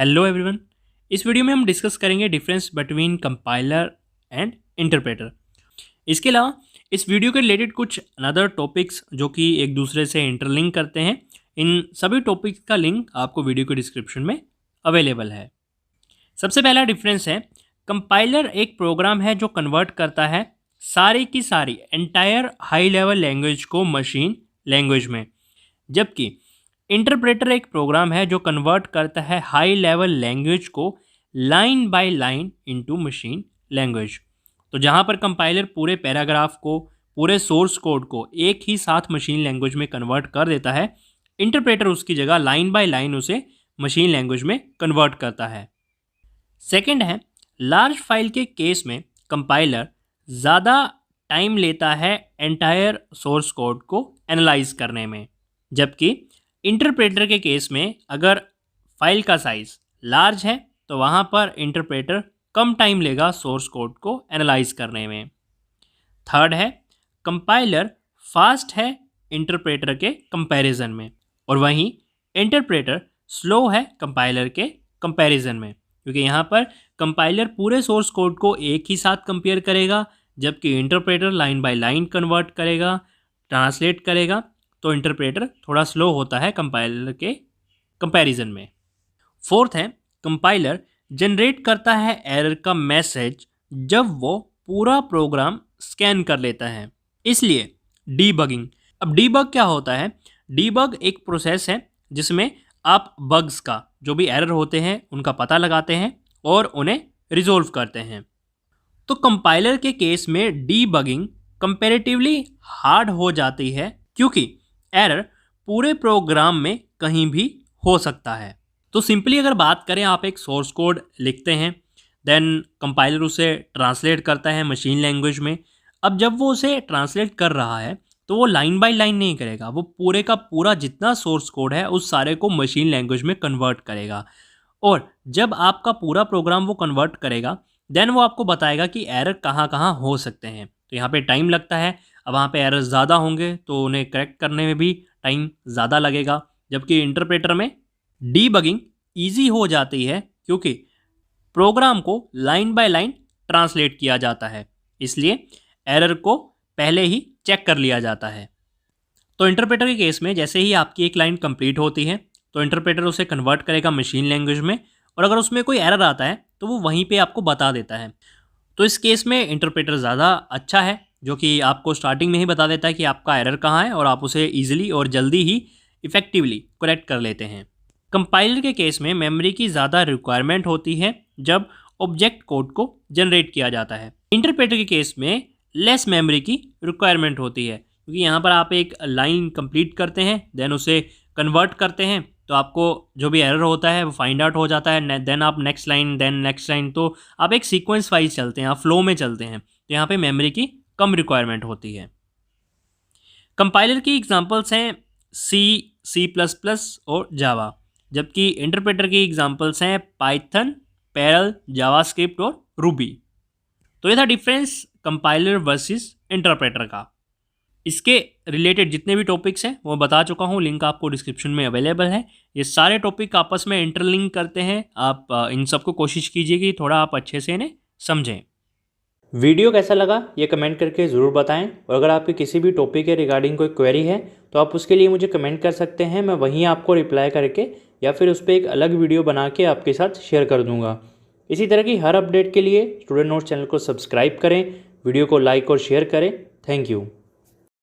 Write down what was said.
Hello everyone. इस video में हम डिस्कस करेंगे difference between compiler and interpreter. इसके अलावा इस वीडियो के रिलेटेड कुछ अनदर टॉपिक्स जो कि एक दूसरे से इंटरलिंक करते हैं, इन सभी टॉपिक्स का लिंक आपको वीडियो के डिस्क्रिप्शन में अवेलेबल है। सबसे पहला डिफरेंस है, कंपाइलर एक प्रोग्राम है जो कन्वर्ट करता है सारी की सारी एंटायर हाई लेवल लैंग्वेज को मशीन लैंग्वेज में, जबकि इंटरप्रेटर एक प्रोग्राम है जो कन्वर्ट करता है हाई लेवल लैंग्वेज को line by line into machine language. तो जहाँ पर कंपाइलर पूरे पैराग्राफ को, पूरे सोर्स कोड को एक ही साथ मशीन लैंग्वेज में कन्वर्ट कर देता है, इंटरप्रेटर उसकी जगह लाइन बाय लाइन उसे मशीन लैंग्वेज में कन्वर्ट करता है। सेकंड है, लार्ज फाइल के केस में कंपाइलर ज़्यादा टाइम लेता है एंटायर सोर्स कोड को एनालाइज करने में, जबकि इंटरप्रेटर के केस में अगर फाइल का साइज़ लार्ज है तो वहाँ पर इंटरप्रेटर कम टाइम लेगा सोर्स कोड को एनालाइज करने में। थर्ड है, कंपाइलर फास्ट है इंटरप्रेटर के कंपैरिजन में, और वहीं इंटरप्रेटर स्लो है कंपाइलर के कंपैरिजन में, क्योंकि यहाँ पर कंपाइलर पूरे सोर्स कोड को एक ही साथ कंपेयर करेगा, जबकि interpreter line by line convert करेगा, ट्रांसलेट करेगा। तो इंटरप्रेटर थोड़ा स्लो होता है कंपाइलर के कंपैरिजन में। फोर्थ है, कंपाइलर जनरेट करता है एरर का मैसेज जब वो पूरा प्रोग्राम स्कैन कर लेता है, इसलिए डीबगिंग। अब डीबग क्या होता है? डीबग एक प्रोसेस है जिसमें आप बग्स का, जो भी एरर होते हैं उनका पता लगाते हैं और उन्हें रिजोल्व करते हैं। तो कंपाइलर के केस में डीबगिंग कंपैरेटिवली हार्ड हो जाती है, क्योंकि एरर पूरे प्रोग्राम में कहीं भी हो सकता है। तो सिंपली अगर बात करें, आप एक सोर्स कोड लिखते हैं, देन कंपाइलर उसे ट्रांसलेट करता है मशीन लैंग्वेज में। अब जब वो उसे ट्रांसलेट कर रहा है तो वो लाइन बाय लाइन नहीं करेगा, वो पूरे का पूरा जितना सोर्स कोड है उस सारे को मशीन लैंग्वेज में कन्वर्ट करेगा। और जब आपका पूरा प्रोग्राम वो कन्वर्ट करेगा, देन वो आपको बताएगा कि एरर कहाँ कहाँ हो सकते हैं। तो यहाँ पे टाइम लगता है। अब वहाँ पे एरर ज़्यादा होंगे तो उन्हें करेक्ट करने में भी टाइम ज़्यादा लगेगा, जबकि इंटरप्रेटर में डीबगिंग ईजी हो जाती है, क्योंकि प्रोग्राम को लाइन बाय लाइन ट्रांसलेट किया जाता है, इसलिए एरर को पहले ही चेक कर लिया जाता है। तो इंटरप्रेटर के केस में जैसे ही आपकी एक लाइन कंप्लीट होती है तो इंटरप्रेटर उसे कन्वर्ट करेगा मशीन लैंग्वेज में, और अगर उसमें कोई एरर आता है तो वो वहीं पे आपको बता देता है। तो इस केस में इंटरप्रेटर ज़्यादा अच्छा है, जो कि आपको स्टार्टिंग में ही बता देता है कि आपका एरर कहाँ है और आप उसे ईजिली और जल्दी ही इफ़ेक्टिवली करेक्ट कर लेते हैं। कंपाइलर के केस में मेमोरी की ज़्यादा रिक्वायरमेंट होती है जब ऑब्जेक्ट कोड को जनरेट किया जाता है। इंटरप्रेटर के केस में लेस मेमोरी की रिक्वायरमेंट होती है, क्योंकि यहाँ पर आप एक लाइन कंप्लीट करते हैं, देन उसे कन्वर्ट करते हैं, तो आपको जो भी एरर होता है वो फाइंड आउट हो जाता है, देन आप next line, then next line, तो आप एक सीक्वेंस वाइज चलते हैं, आप फ्लो में चलते हैं। तो यहाँ पे मेमोरी की कम रिक्वायरमेंट होती है। कंपाइलर की एग्जांपल्स हैं सी, C++ और जावा, जबकि इंटरप्रेटर की एग्जांपल्स हैं पाइथन, पैरल, जावास्क्रिप्ट और रूबी। तो ये था डिफरेंस कंपाइलर वर्सेस इंटरप्रेटर का। इसके रिलेटेड जितने भी टॉपिक्स हैं वो बता चुका हूँ, लिंक आपको डिस्क्रिप्शन में अवेलेबल है। ये सारे टॉपिक आपस में इंटरलिंक करते हैं। आप इन सबको कोशिश कीजिए कि थोड़ा आप अच्छे से इन्हें समझें। वीडियो कैसा लगा ये कमेंट करके ज़रूर बताएं, और अगर आपके किसी भी टॉपिक के रिगार्डिंग कोई क्वेरी है तो आप उसके लिए मुझे कमेंट कर सकते हैं। मैं वहीं आपको रिप्लाई करके या फिर उस पर एक अलग वीडियो बना के आपके साथ शेयर कर दूंगा। इसी तरह की हर अपडेट के लिए स्टूडेंट नोट्स चैनल को सब्सक्राइब करें, वीडियो को लाइक और शेयर करें। Thank you.